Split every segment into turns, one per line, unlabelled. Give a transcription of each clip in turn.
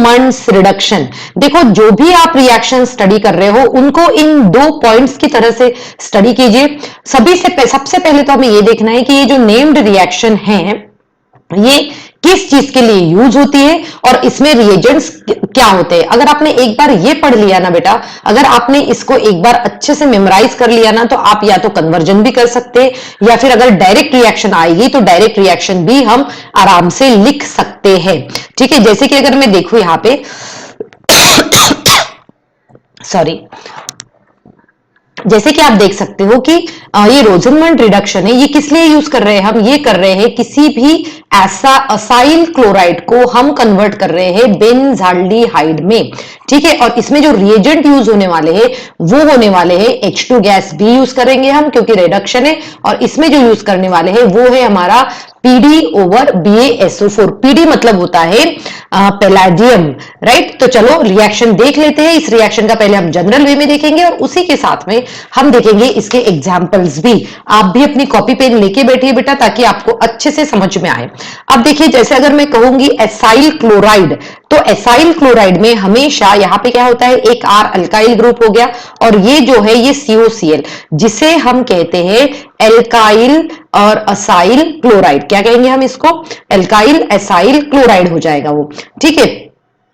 रोजनमंड्स reduction. देखो जो भी आप रिएक्शन स्टडी कर रहे हो उनको इन 2 पॉइंट्स की तरह से स्टडी कीजिए। सबसे पहले तो हमें ये देखना है कि ये जो नेम्ड रिएक्शन है ये किस चीज के लिए यूज होती है और इसमें रिएजेंट्स क्या होते हैं। अगर आपने एक बार ये पढ़ लिया ना बेटा, अगर आपने इसको एक बार अच्छे से मेमोराइज कर लिया ना, तो आप या तो कन्वर्जन भी कर सकते हैं या फिर अगर डायरेक्ट रिएक्शन आएगी तो डायरेक्ट रिएक्शन भी हम आराम से लिख सकते हैं। ठीक है, जैसे कि अगर मैं देखूं यहां पे सॉरी, जैसे कि आप देख सकते हो कि ये रोजनमंड रिडक्शन है, ये किस लिए यूज कर रहे हैं हम? ये कर रहे हैं किसी भी ऐसा असाइल क्लोराइड को हम कन्वर्ट कर रहे हैं बेंजाल्डिहाइड में। ठीक है, और इसमें जो रिएजेंट यूज होने वाले हैं वो होने वाले हैं H2 गैस भी यूज करेंगे हम, क्योंकि रिडक्शन है। और इसमें जो यूज करने वाले हैं वो है हमारा PD ओवर BaSO4। PD मतलब होता है पैलाडियम, राइट। तो चलो रिएक्शन देख लेते हैं। इस रिएक्शन का पहले हम जनरल वे में देखेंगे और उसी के साथ में हम देखेंगे इसके एग्जाम्पल्स भी। आप भी अपनी कॉपी पेन लेके बैठिए बेटा, ताकि आपको अच्छे से समझ में आए। अब देखिए, जैसे अगर मैं कहूंगी एसाइल क्लोराइड, तो एसाइल क्लोराइड में हमेशा यहां पे क्या होता है, एक R अल्काइल ग्रुप हो गया और ये जो है ये COCl, जिसे हम कहते हैं एल्काइल और असाइल क्लोराइड। क्या कहेंगे हम इसको? एल्काइल एसाइल क्लोराइड हो जाएगा वो। ठीक है,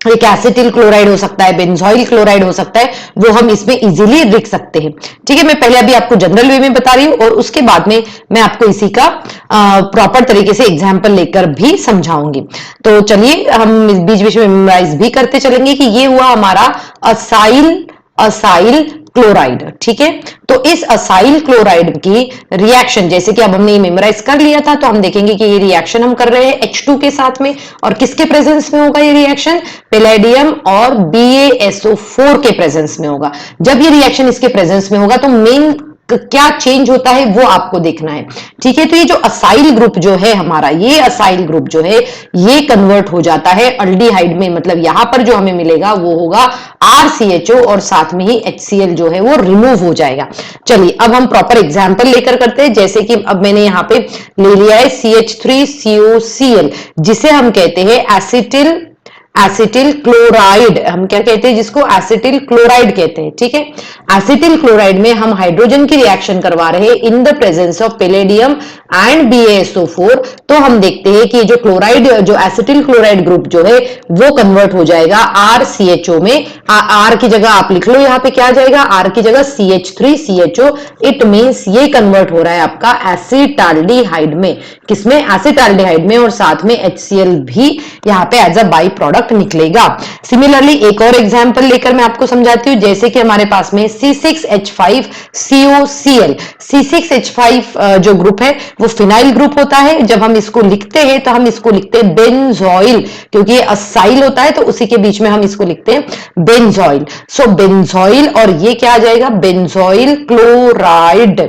एक एसिटिल क्लोराइड हो सकता है, बेंजोइल क्लोराइड हो सकता है, वो हम इसमें इजीली लिख सकते हैं। ठीक है, मैं पहले अभी आपको जनरल वे में बता रही हूं और उसके बाद में मैं आपको इसी का प्रॉपर तरीके से एग्जांपल लेकर भी समझाऊंगी। तो चलिए हम बीच बीच में मेमोराइज भी करते चलेंगे कि ये हुआ हमारा असाइल क्लोराइड। ठीक है, तो इस असाइल क्लोराइड की रिएक्शन, जैसे कि अब हमने मेमोराइज कर लिया था, तो हम देखेंगे कि ये रिएक्शन हम कर रहे हैं H2 के साथ में, और किसके प्रेजेंस में होगा ये रिएक्शन? पैलेडियम और BaSO4 के प्रेजेंस में होगा। जब ये रिएक्शन इसके प्रेजेंस में होगा तो मेन क्या चेंज होता है वो आपको देखना है। ठीक है, तो ये जो असाइल ग्रुप जो है हमारा, ये असाइल ग्रुप जो है ये कन्वर्ट हो जाता है अल्डिहाइड में। मतलब यहां पर जो हमें मिलेगा वो होगा RCHO और साथ में ही HCl जो है वो रिमूव हो जाएगा। चलिए अब हम प्रॉपर एग्जांपल लेकर करते हैं। जैसे कि अब मैंने यहां पे ले लिया है CH3COCl, जिसे हम कहते हैं एसिटिल क्लोराइड। हम क्या कहते हैं जिसको? एसिटिल क्लोराइड कहते हैं। ठीक है, एसिटिल क्लोराइड में हम हाइड्रोजन की रिएक्शन करवा रहे हैं in the presence of palladium and BaSO4। तो हम देखते हैं कि जो क्लोराइड, जो एसिटिल क्लोराइड ग्रुप जो है वो कन्वर्ट हो जाएगा RCHO में। R की जगह आप लिख लो, यहां पे क्या जाएगा? R की जगह CH3CHO। इट मींस ये कन्वर्ट हो रहा है आपका एसिटाल्डिहाइड में। किसमें? एसिटाल्डिहाइड में, और साथ में HCl भी यहां पे एज अ बाई प्रोडक्ट निकलेगा। सिमिलरली एक और एग्जांपल लेकर मैं आपको समझाती हूं। जैसे कि हमारे पास में C6H5COCl, C6H5 जो ग्रुप है वो फिनाइल ग्रुप होता है। जब हम इसको लिखते हैं तो हम इसको लिखते हैं बेंजोइल, क्योंकि ये असाइल होता है तो उसी के बीच में हम इसको लिखते हैं बेंजोइल। सो बेंजोइल, और ये क्या आ जाएगा? Benzoyl chloride.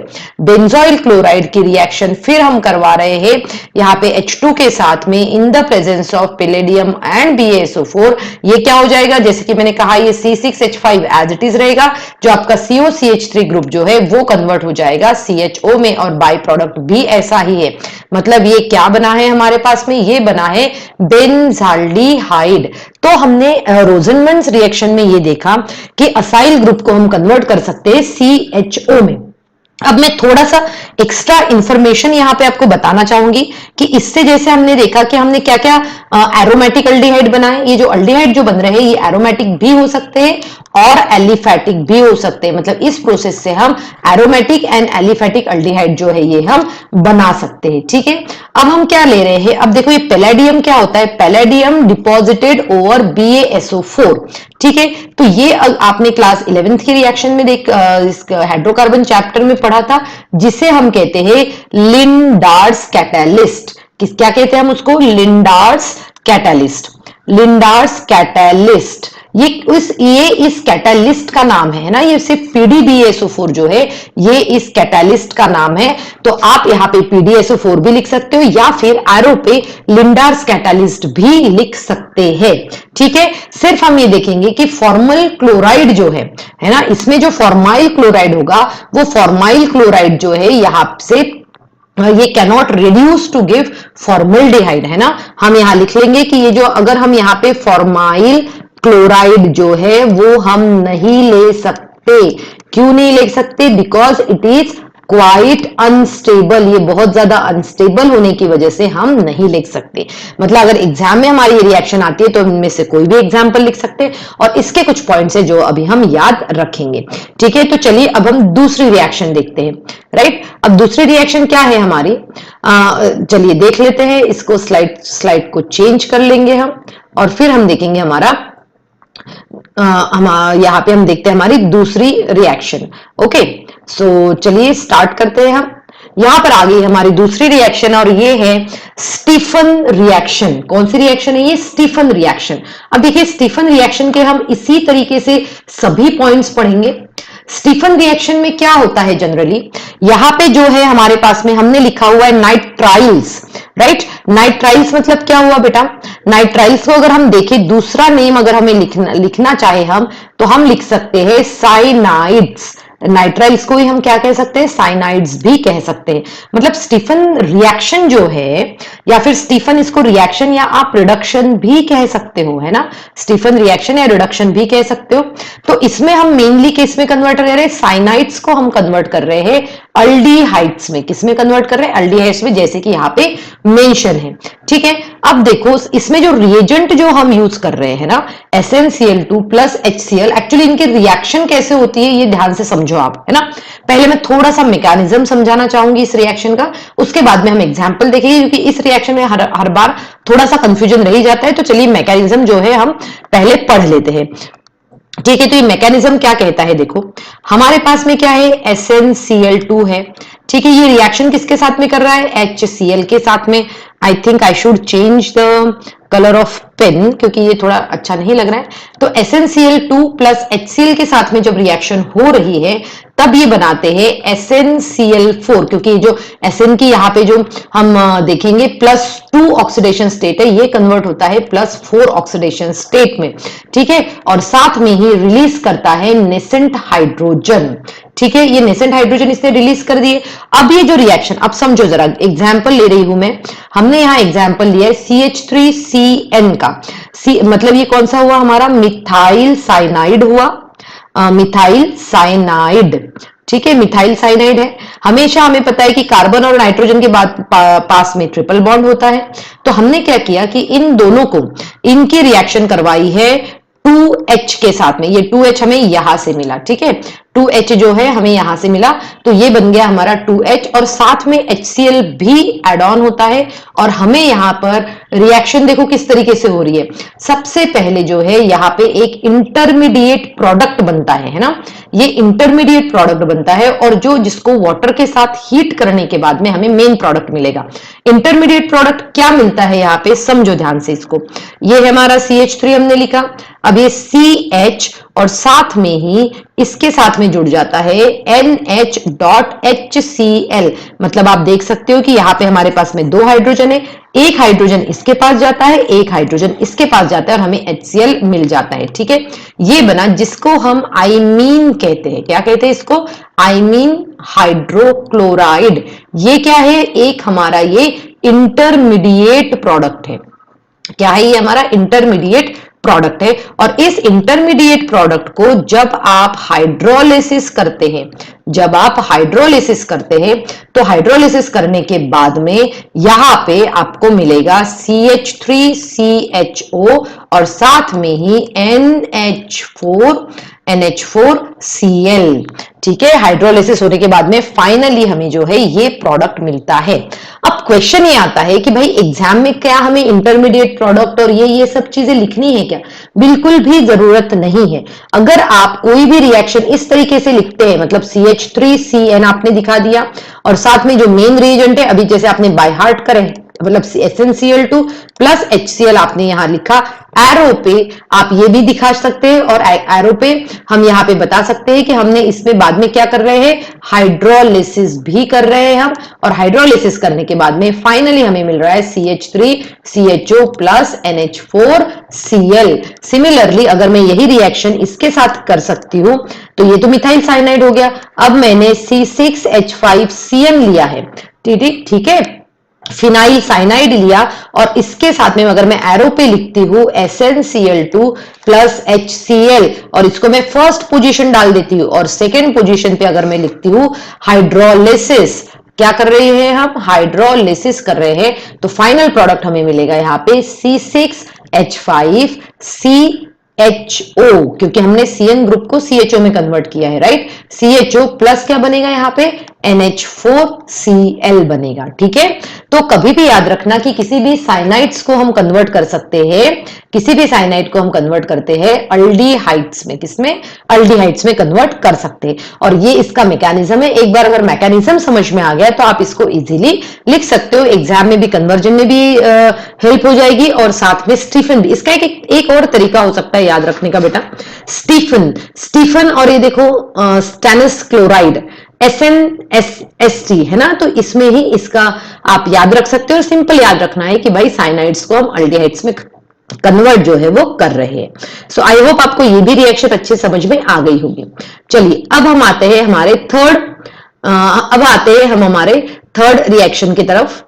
बेंजोइल क्लोराइड की रिएक्शन फिर हम करवा रहे हैं यहां पे H2 के साथ में in the presence of palladium and BaSO4। ये क्या हो जाएगा? जैसे कि मैंने कहा ये C6H5 एज इट इज रहेगा। जो आपका COCH3 ग्रुप जो है वो कन्वर्ट हो जाएगा CHO में, और बाई प्रोडक्ट भी ऐसा ही है। मतलब ये क्या बना है हमारे पास में? ये बना है बेंजाल्डिहाइड। तो हमने रोजनमंड्स रिएक्शन में ये देखा कि असाइल ग्रुप को हम कन्वर्ट कर सकते हैं CHO में। अब मैं थोड़ा सा एक्स्ट्रा इंफॉर्मेशन यहां पे आपको बताना चाहूंगी कि इससे, जैसे हमने देखा कि हमने क्या क्या एरोमेटिक अल्डिहाइड बनाए। ये जो अल्डिहाइड जो बन रहे हैं ये एरोमेटिक भी हो सकते हैं और एलिफैटिक भी हो सकते हैं। मतलब इस प्रोसेस से हम एरोमेटिक एंड एलिफैटिक अल्डिहाइड जो है ये हम बना सकते हैं। ठीक है, अब हम क्या ले रहे हैं? अब देखो ये पैलेडियम क्या होता है? Palladium deposited over BaSO4। ठीक है, तो ये आपने क्लास 11th की रिएक्शन में इस हाइड्रोकार्बन चैप्टर में पढ़ा था, जिसे हम कहते हैं लिंडार्स कैटालिस्ट। क्या कहते हैं हम उसको? लिंडार्स कैटालिस्ट। ये इस कैटालिस्ट का नाम है ना, ये सिर्फ PDBaSO4 जो है ये इस कैटालिस्ट का नाम है। तो आप यहाँ पे PDSO4 भी लिख सकते हो या फिर एरो पे लिंडार्स कैटालिस्ट भी लिख सकते हैं। ठीक है, सिर्फ हम ये देखेंगे कि फॉर्मल क्लोराइड जो है ना, इसमें जो फॉर्माइल क्लोराइड होगा वो फॉर्माइल क्लोराइड जो है यहाँ से ये cannot reduce to give formaldehyde, है ना। हम यहां लिख लेंगे कि ये जो अगर हम यहाँ पे फॉर्माइल क्लोराइड जो है वो हम नहीं ले सकते। क्यों नहीं ले सकते? Because it is quite unstable, ये बहुत ज्यादा अनस्टेबल होने की वजह से हम नहीं लिख सकते। मतलब अगर एग्जाम में हमारी ये रिएक्शन आती है तो इनमें से कोई भी एग्जाम्पल लिख सकते हैं, और इसके कुछ पॉइंट्स है जो अभी हम याद रखेंगे। ठीक है, तो चलिए अब हम दूसरी रिएक्शन देखते हैं। राइट, अब दूसरी रिएक्शन क्या है हमारी, चलिए देख लेते हैं इसको। स्लाइड को चेंज कर लेंगे हम, और फिर हम देखेंगे हमारा हम यहाँ पे हम देखते हैं हमारी दूसरी रिएक्शन। ओके, सो चलिए स्टार्ट करते हैं हम। यहां पर आ गई हमारी दूसरी रिएक्शन, और ये है स्टीफन रिएक्शन। कौन सी रिएक्शन है ये? Stephen reaction. अब देखिए स्टीफन रिएक्शन के हम इसी तरीके से सभी पॉइंट्स पढ़ेंगे। स्टीफन रिएक्शन में क्या होता है जनरली, यहां पे जो है हमारे पास में हमने लिखा हुआ है नाइट्राइल्स। राइट, नाइट्राइल्स मतलब क्या हुआ बेटा? नाइट्राइल्स को अगर हम देखें, दूसरा नेम अगर हमें लिखना चाहे हम, तो हम लिख सकते हैं साइनाइड्स। नाइट्राइल्स को ही हम क्या कह सकते हैं? साइनाइड्स भी कह सकते हैं। मतलब स्टीफन रिएक्शन जो है, या फिर स्टीफन इसको रिएक्शन या आप रिडक्शन भी कह सकते हो, है ना। स्टीफन रिएक्शन या रिडक्शन भी कह सकते हो। तो इसमें हम मेनली किस में कन्वर्ट कर रहे हैं? साइनाइड्स को हम कन्वर्ट कर रहे हैं अल्डीहाइड्स में। किस में कन्वर्ट कर रहे हैं? अल्डीहाइड्स में, जैसे कि यहाँ पे मेंशन है। ठीक है, अब देखो इसमें जो रिएजेंट जो हम यूज कर रहे हैं ना, SnCl2 प्लस HCl, एक्चुअली इनकी रिएक्शन कैसे होती है ये ध्यान से समझो आप, है ना। पहले मैं थोड़ा सा मैकेनिज्म समझाना चाहूंगी इस रिएक्शन का, उसके बाद में हम एग्जांपल देखेंगे, क्योंकि इस रिएक्शन में हर बार थोड़ा सा कंफ्यूजन रह जाता है। तो चलिए मैकेनिज्म जो है हम पहले पढ़ लेते हैं। ठीक है, तो ये मैकेनिज्म क्या कहता है, देखो हमारे पास में क्या है, SnCl2 है। ठीक है, ये रिएक्शन किसके साथ में कर रहा है? HCl के साथ में। I think I should change the colour of pen, क्योंकि ये थोड़ा अच्छा नहीं लग रहा है। तो SnCl2 प्लस HCl के साथ में जब रिएक्शन हो रही है तब ये बनाते हैं SnCl4, क्योंकि जो Sn की यहाँ पे जो हम देखेंगे +2 ऑक्सीडेशन स्टेट है, ये कन्वर्ट होता है +4 ऑक्सीडेशन स्टेट में। ठीक है, और साथ में ही रिलीज करता है नेसेंट हाइड्रोजन। ठीक है, ये नेसेंट हाइड्रोजन इसने रिलीज कर दिए। अब ये जो रिएक्शन, अब समझो जरा, एग्जाम्पल ले रही हूं मैं। हमने यहाँ एग्जाम्पल लिया है CH3CN का। मतलब ये कौन सा हुआ हमारा? मिथाइल साइनाइड हुआ, मिथाइल साइनाइड। ठीक है, मिथाइल साइनाइड है। हमेशा हमें पता है कि कार्बन और नाइट्रोजन के बाद पास में ट्रिपल बॉन्ड होता है। तो हमने क्या किया कि इन दोनों को, इनकी रिएक्शन करवाई है 2H के साथ में। ये 2H हमें यहां से मिला। ठीक है, 2H जो है हमें यहां से मिला, तो ये बन गया हमारा 2H, और साथ में HCl भी एड ऑन होता है। और हमें यहां पर रिएक्शन देखो किस तरीके से हो रही है। सबसे पहले जो है यहाँ पे एक इंटरमीडिएट प्रोडक्ट बनता है ना। ये इंटरमीडिएट प्रोडक्ट बनता है, और जो जिसको वाटर के साथ हीट करने के बाद में हमें मेन प्रोडक्ट मिलेगा। इंटरमीडिएट प्रोडक्ट क्या मिलता है यहाँ पे, समझो ध्यान से इसको। ये है हमारा CH3 हमने लिखा। अब ये CH और साथ में ही इसके साथ में जुड़ जाता है NH.HCl। मतलब आप देख सकते हो कि यहां पे हमारे पास में 2 हाइड्रोजन है, एक हाइड्रोजन इसके पास जाता है, एक हाइड्रोजन इसके पास जाता है, और हमें HCl मिल जाता है। ठीक है, ये बना जिसको हम आइमीन कहते हैं। क्या कहते हैं इसको? आइमीन हाइड्रोक्लोराइड। ये क्या है? एक हमारा ये इंटरमीडिएट प्रोडक्ट है। क्या है? ये हमारा इंटरमीडिएट प्रोडक्ट है। और इस इंटरमीडिएट प्रोडक्ट को जब आप हाइड्रोलिसिस करते हैं, जब आप हाइड्रोलिसिस करते हैं, तो हाइड्रोलिसिस करने के बाद में यहां पे आपको मिलेगा CH3CHO और साथ में ही NH4Cl। ठीक है, हाइड्रोलिसिस होने के बाद में फाइनली हमें जो है ये प्रोडक्ट मिलता है। अब क्वेश्चन ये आता है कि भाई एग्जाम में क्या हमें इंटरमीडिएट प्रोडक्ट और ये सब चीजें लिखनी है क्या? बिल्कुल भी जरूरत नहीं है। अगर आप कोई भी रिएक्शन इस तरीके से लिखते हैं, मतलब CH3CN आपने दिखा दिया, और साथ में जो मेन रिएजेंट है, अभी जैसे आपने बाय हार्ट करे मतलब SnCl2 प्लस HCl आपने यहां लिखा। एरो पे आप ये भी दिखा सकते हैं और एरो पे हम यहाँ पे बता सकते हैं कि हमने इसमें बाद में क्या कर रहे हैं, हाइड्रोलिसिस भी कर रहे हैं हम, और हाइड्रोलिसिस करने के बाद में फाइनली हमें मिल रहा है CH3CHO प्लस NH4Cl। सिमिलरली अगर मैं यही रिएक्शन इसके साथ कर सकती हूं तो ये तो मिथाइल साइनाइड हो गया। अब मैंने C6H5CN लिया है, ठीक है, फिनाइल साइनाइड लिया, और इसके साथ में अगर मैं एरो पे लिखती हूं SnCl2 प्लस HCl और इसको मैं फर्स्ट पोजीशन डाल देती हूं, और सेकेंड पोजीशन पे अगर मैं लिखती हूं हाइड्रोलिसिस, क्या कर रहे हैं हम, हाइड्रोलिसिस कर रहे हैं, तो फाइनल प्रोडक्ट हमें मिलेगा यहाँ पे C6H5CHO, क्योंकि हमने CN ग्रुप को CHO में कन्वर्ट किया है, राइट। CHO प्लस क्या बनेगा यहाँ पे, NH4Cl बनेगा, ठीक है। तो कभी भी याद रखना कि किसी भी साइनाइड्स को हम कन्वर्ट कर सकते हैं, किसी भी साइनाइड को हम कन्वर्ट करते हैं अल्डिहाइड्स में, किसमें, अल्डिहाइड्स में कन्वर्ट कर सकते हैं, और ये इसका मैकेनिज्म है। एक बार अगर मैकेनिज्म समझ में आ गया तो आप इसको इजीली लिख सकते हो, एग्जाम में भी, कन्वर्जन में भी हेल्प हो जाएगी, और साथ में स्टीफन भी। इसका एक और तरीका हो सकता है याद रखने का बेटा, स्टीफन, और ये देखो स्टेनस क्लोराइड SnSST है ना, तो इसमें ही इसका आप याद रख सकते हो। सिंपल याद रखना है कि भाई साइनाइड्स को हम अल्डिहाइड्स में कन्वर्ट जो है वो कर रहे हैं। सो आई होप आपको ये भी रिएक्शन अच्छे समझ में आ गई होगी। चलिए अब हम आते हैं हमारे थर्ड रिएक्शन की तरफ।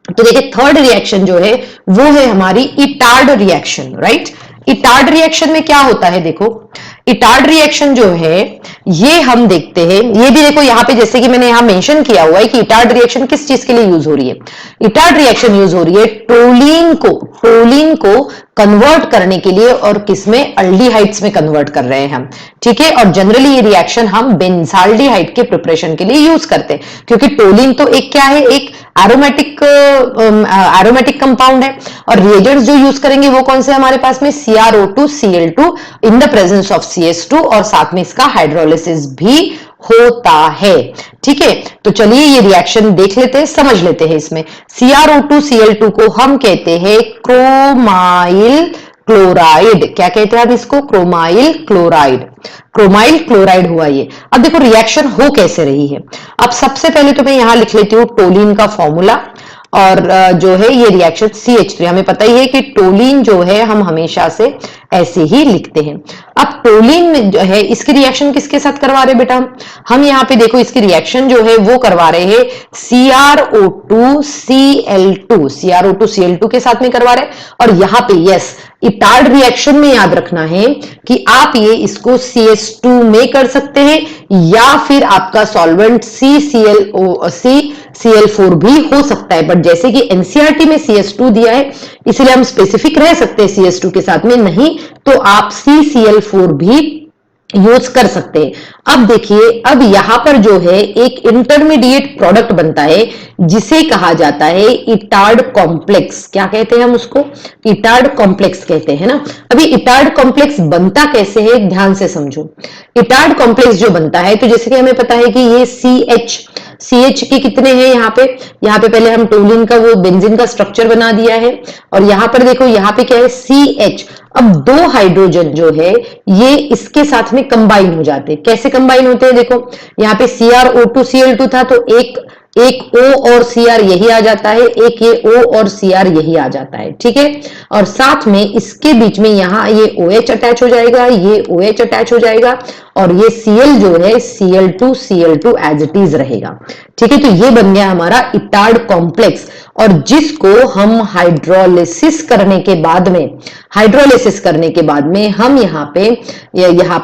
तो देखिए थर्ड रिएक्शन जो है वो है हमारी Etard reaction, right. Etard reaction में क्या होता है, देखो इटार्ड रिएक्शन जो है ये हम देखते हैं, ये भी देखो यहाँ पे जैसे कि मैंने यहाँ मेंशन किया हुआ है कि इटार्ड रिएक्शन किस चीज के लिए यूज हो रही है। इटार्ड रिएक्शन यूज हो रही है टोलीन को कन्वर्ट करने के लिए, और किसमें, अल्डिहाइड्स में कन्वर्ट कर रहे हैं हम, ठीक है। और जनरली ये रिएक्शन हम बेंजाल्डिहाइड के प्रिपरेशन के लिए यूज करते हैं, क्योंकि टोलीन तो एक क्या है, एक एरोमेटिक कंपाउंड है, और रिएजेंट्स जो यूज करेंगे वो कौन से हमारे पास में, CrO2Cl2 in the presence of CS2, और साथ में इसका हाइड्रोलिसिस भी होता है, ठीक है। तो चलिए ये रिएक्शन देख लेते हैं, समझ लेते हैं। इसमें CrO2Cl2 को हम कहते हैं क्रोमाइल क्लोराइड, क्या कहते हैं अब इसको, क्रोमाइल क्लोराइड हुआ ये। अब देखो रिएक्शन हो कैसे रही है। अब सबसे पहले तो मैं यहां लिख लेती हूं टोलीन का फॉर्मूला, और जो है ये रिएक्शन CH3, हमें पता ही है कि टोलीन जो है हम हमेशा से ऐसे ही लिखते हैं। अब टोलीन में जो है इसकी रिएक्शन किसके साथ करवा रहे बेटा, हम यहाँ पे देखो इसकी रिएक्शन जो है वो करवा रहे हैं CrO2Cl2 के साथ में करवा रहे हैं। और यहाँ पे यस, इटार्ड रिएक्शन में याद रखना है कि आप ये इसको CS2 में कर सकते हैं, या फिर आपका सॉल्वेंट CCl4 भी हो सकता है, बट जैसे कि एनसीईआरटी में CS2 दिया है इसलिए हम स्पेसिफिक रह सकते हैं CS2 के साथ में, नहीं तो आप CCl4 भी यूज कर सकते हैं। अब देखिए, अब यहां पर जो है एक इंटरमीडिएट प्रोडक्ट बनता है जिसे कहा जाता है इटार्ड कॉम्प्लेक्स। क्या कहते हैं हम उसको, इटार्ड कॉम्प्लेक्स कहते हैं ना। अभी इटार्ड कॉम्प्लेक्स बनता कैसे है, ध्यान से समझो। इटार्ड कॉम्प्लेक्स जो बनता है, तो जैसे कि हमें पता है कि ये CH के कितने हैं यहाँ पे पहले हम टोलिन का वो बेंजीन का स्ट्रक्चर बना दिया है, और यहाँ पर देखो यहाँ पे क्या है CH। अब दो हाइड्रोजन जो है ये इसके साथ में कंबाइन हो जाते हैं। कैसे कंबाइन होते हैं, देखो यहाँ पे CrO2Cl2 था तो एक O और Cr यही आ जाता है, एक ये O और Cr यही आ जाता है, ठीक है। और साथ में इसके बीच में यहाँ ये OH अटैच हो जाएगा, ये OH अटैच हो जाएगा, और ये Cl जो है Cl2 एज इट इज रहेगा, ठीक है। तो ये बन गया हमारा इटार्ड कॉम्प्लेक्स, और जिसको हम हाइड्रोलिसिस करने के बाद में हम यहाँ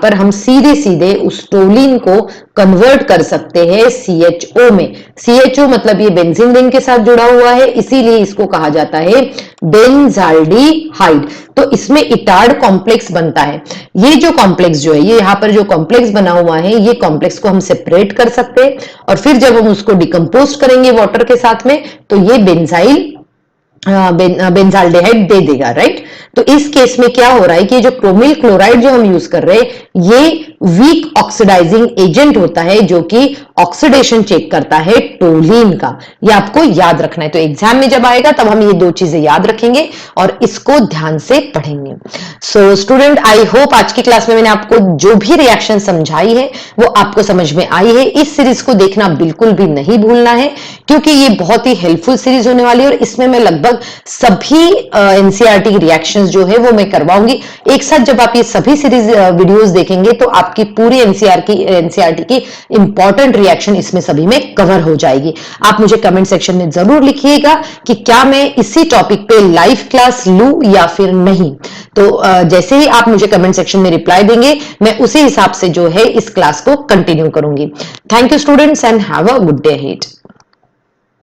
पर हम सीधे उस टोलिन को कन्वर्ट कर सकते हैं CHO में। CHO मतलब ये बेंजीन रिंग के साथ जुड़ा हुआ है, इसीलिए इसको कहा जाता है बेंजाल्डिहाइड। तो इसमें इटार्ड कॉम्प्लेक्स बनता है। ये जो कॉम्प्लेक्स जो है, ये यहाँ पर जो कॉम्प्लेक्स बना हुआ है, ये कॉम्प्लेक्स को हम सेपरेट कर सकते हैं, और फिर जब हम उसको डिकम्पोज करेंगे वाटर के साथ में तो ये बेंजाल्डिहाइड दे देगा, राइट। तो इस केस में क्या हो रहा है कि जो क्रोमिल क्लोराइड जो हम यूज कर रहे हैं ये वीक ऑक्सीडाइजिंग एजेंट होता है जो कि ऑक्सीडेशन चेक करता है टोलिन का। ये आपको याद रखना है, तो एग्जाम में जब आएगा तब हम ये दो चीजें याद रखेंगे और इसको ध्यान से पढ़ेंगे। सो स्टूडेंट, आई होप आज की क्लास में मैंने आपको जो भी रिएक्शन समझाई है वो आपको समझ में आई है। इस सीरीज को देखना बिल्कुल भी नहीं भूलना है क्योंकि ये बहुत ही हेल्पफुल सीरीज होने वाली है और इसमें मैं लगभग सभी एनसीईआरटी रिएक्शंस जो है वो मैं करवाऊंगी एक साथ। जब आप ये सभी सीरीज वीडियोस देखेंगे तो आपकी पूरी एनसीईआरटी की इंपॉर्टेंट रिएक्शन इसमें सभी में कवर हो जाएगी। आप मुझे कमेंट सेक्शन में जरूर लिखिएगा कि क्या मैं इसी टॉपिक पे लाइव क्लास लूं या फिर नहीं। तो जैसे ही आप मुझे कमेंट सेक्शन में रिप्लाई देंगे मैं उसी हिसाब से जो है इस क्लास को कंटिन्यू करूंगी। Thank you students and have a good day ahead.